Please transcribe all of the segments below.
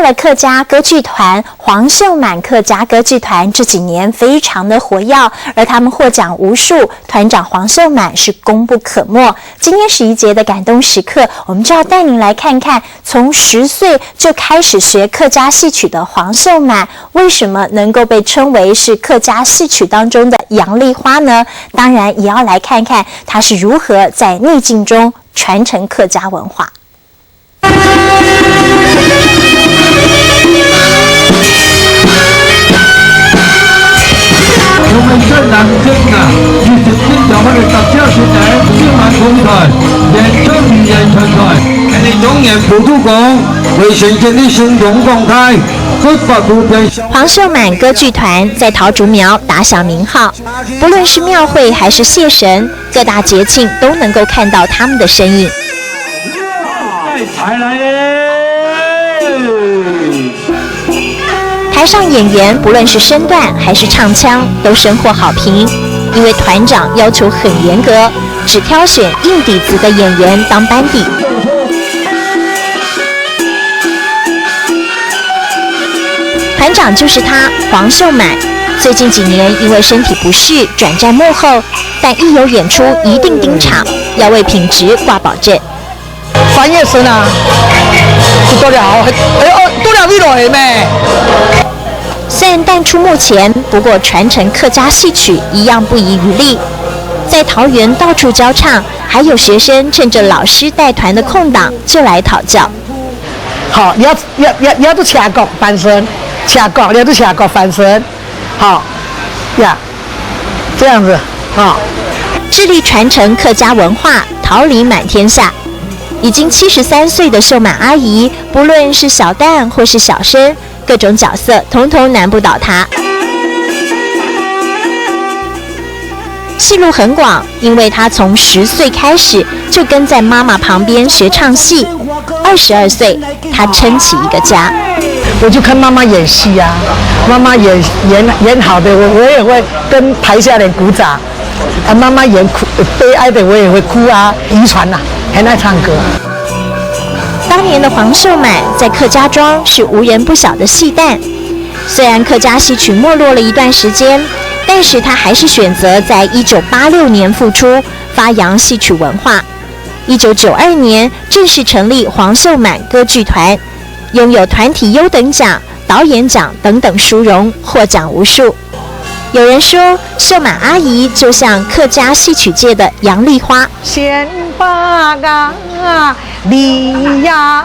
了客家歌剧团黄秀满客家歌剧团这几年非常的活跃，而他们获奖无数，团长黄秀满是功不可没。今天11节的感动时刻，我们就要带您来看看，从10岁就开始学客家戏曲的黄秀满，为什么能够被称为是客家戏曲当中的杨丽花呢？当然也要来看看她是如何在逆境中传承客家文化。我们这南京啊，27条或者19年新闻工团演唱语言团团，我哋永远普渡讲为神经的行动公开。黄秀满歌剧团在桃竹苗打响名号，不论是庙会还是谢神，各大节庆都能够看到他们的身影。台上演员不论是身段还是唱腔都深获好评，因为团长要求很严格，只挑选硬底子的演员当班底。团长就是他，黄秀满。最近几年因为身体不适转战幕后，但一有演出一定盯场，要为品质挂保证。3月生啊，多了，多了1落咩？虽然淡出幕前，不过传承客家戏曲一样不遗余力，在桃园到处教唱，还有学生趁着老师带团的空档就来讨教。好，你要都掐角翻身，掐角，你要都掐角翻身，好呀，这样子，好。致力传承客家文化，桃李满天下。已经73岁的秀满阿姨，不论是小旦或是小生，各种角色统统难不倒她。戏路很广，因为她从10岁开始就跟在妈妈旁边学唱戏，22岁她撑起一个家。我就看妈妈演戏啊，妈妈演好的，我也会跟台下人鼓掌。啊，妈妈演悲哀的我也会哭啊，遗传呐，很爱唱歌。当年的黄秀满在客家庄是无人不晓的戏旦，虽然客家戏曲没落了一段时间，但是他还是选择在1986年复出，发扬戏曲文化。1992年正式成立黄秀满歌剧团，拥有团体优等奖、导演奖等等殊荣，获奖无数。有人说，秀满阿姨就像客家戏曲界的杨丽花。先把你呀，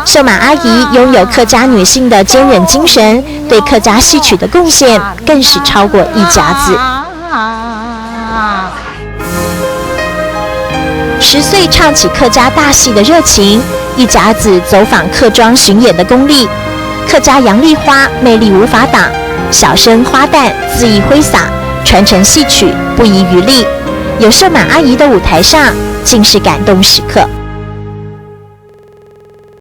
秀满阿姨拥有客家女性的坚韧精神，对客家戏曲的贡献更是超过一甲子。10岁唱起客家大戏的热情，一甲子走访客庄巡演的功力，客家杨丽花魅力无法挡。小生花旦恣意挥洒，传承戏曲不遗余力。有秀满阿姨的舞台上，尽是感动时刻。